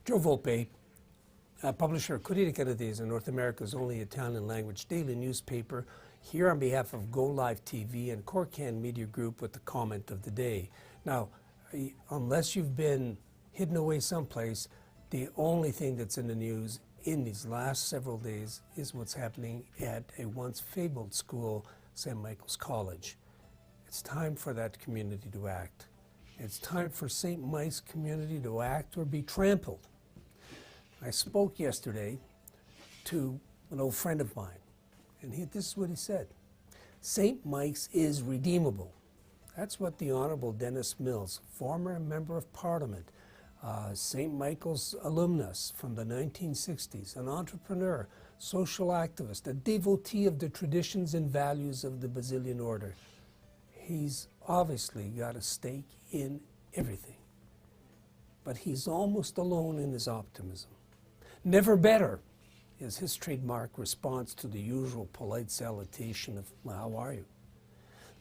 Joe Volpe, publisher of Corriere Canadese, North America's only Italian-language daily newspaper, here on behalf of Go Live TV and Corriere Media Group with the comment of the day. Now, unless you've been hidden away someplace, the only thing that's in the news in these last several days is what's happening at a once fabled school, St. Michael's College. It's time for that community to act. It's time for St. Mike's community to act or be trampled. I spoke yesterday to an old friend of mine, and this is what he said. St. Mike's is redeemable. That's what the Honorable Dennis Mills, former Member of Parliament, St. Michael's alumnus from the 1960s, an entrepreneur, social activist, a devotee of the traditions and values of the Basilian Order. He's obviously got a stake in everything, but he's almost alone in his optimism. Never better is his trademark response to the usual polite salutation of, well, how are you?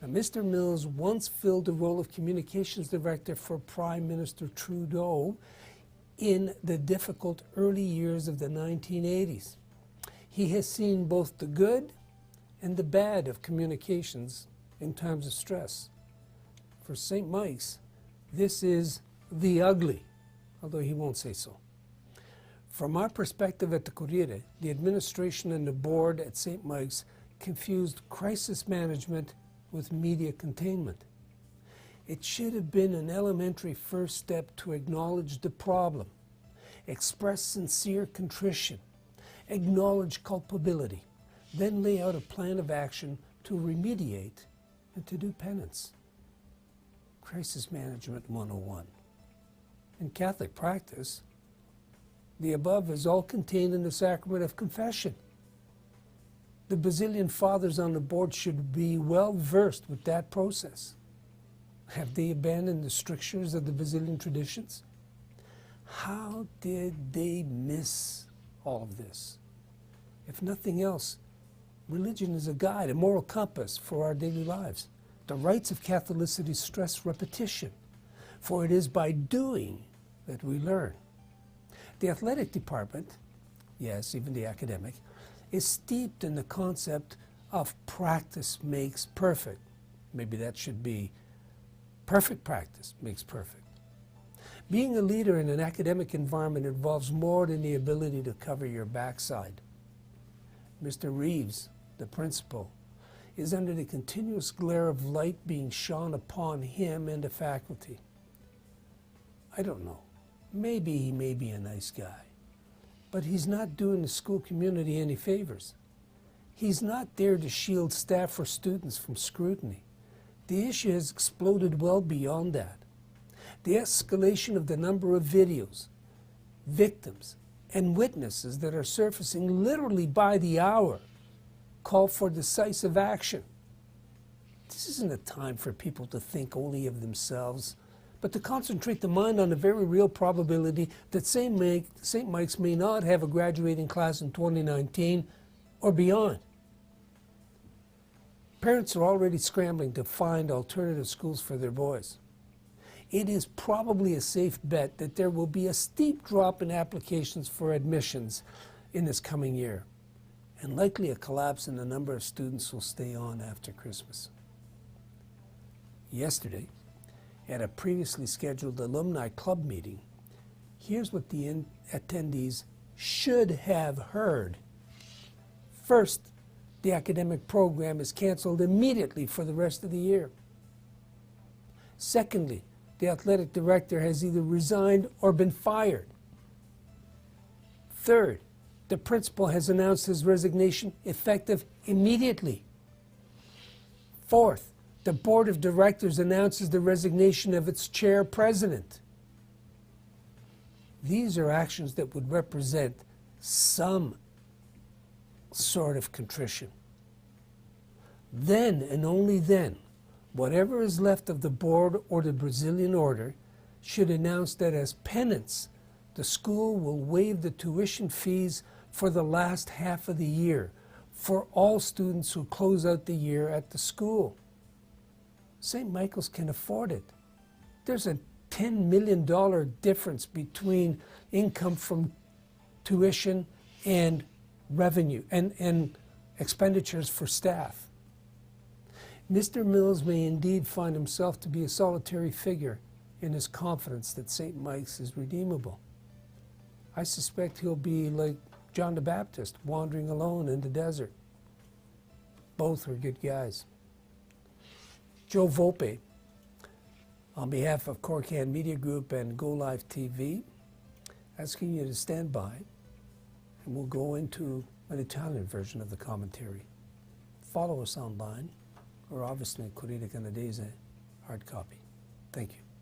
Now, Mr. Mills once filled the role of communications director for Prime Minister Trudeau in the difficult early years of the 1980s. He has seen both the good and the bad of communications in times of stress. For St. Mike's, this is the ugly, although he won't say so. From our perspective at the Corriere, the administration and the board at St. Mike's confused crisis management with media containment. It should have been an elementary first step to acknowledge the problem, express sincere contrition, acknowledge culpability, then lay out a plan of action to remediate and to do penance. Crisis Management 101. In Catholic practice, the above is all contained in the sacrament of confession. The Basilian fathers on the board should be well versed with that process. Have they abandoned the strictures of the Basilian traditions? How did they miss all of this? If nothing else, religion is a guide, a moral compass for our daily lives. The rites of Catholicity stress repetition, for it is by doing that we learn. The athletic department, yes, even the academic, is steeped in the concept of practice makes perfect. Maybe that should be perfect practice makes perfect. Being a leader in an academic environment involves more than the ability to cover your backside. Mr. Reeves, the principal, is under the continuous glare of light being shone upon him and the faculty. I don't know. Maybe he may be a nice guy, but he's not doing the school community any favors. He's not there to shield staff or students from scrutiny. The issue has exploded well beyond that. The escalation of the number of videos, victims, and witnesses that are surfacing literally by the hour call for decisive action. This isn't a time for people to think only of themselves, but to concentrate the mind on the very real probability that St. Mike's may not have a graduating class in 2019 or beyond. Parents are already scrambling to find alternative schools for their boys. It is probably a safe bet that there will be a steep drop in applications for admissions in this coming year, and likely a collapse in the number of students who will stay on after Christmas. Yesterday, at a previously scheduled alumni club meeting, here's what the attendees should have heard. First, the academic program is canceled immediately for the rest of the year. Secondly, the athletic director has either resigned or been fired. Third, the principal has announced his resignation effective immediately. Fourth, the board of directors announces the resignation of its chair-president. These are actions that would represent some sort of contrition. Then, and only then, whatever is left of the board or the Basilian order should announce that as penance, the school will waive the tuition fees for the last half of the year for all students who close out the year at the school. St. Michael's can afford it. There's a $10 million difference between income from tuition and revenue and expenditures for staff. Mr. Mills may indeed find himself to be a solitary figure in his confidence that St. Mike's is redeemable. I suspect he'll be like John the Baptist, wandering alone in the desert. Both are good guys. Joe Volpe, on behalf of Corriere Media Group and Go Live TV, asking you to stand by, and we'll go into an Italian version of the commentary. Follow us online, or obviously Corriere Canadese hard copy. Thank you.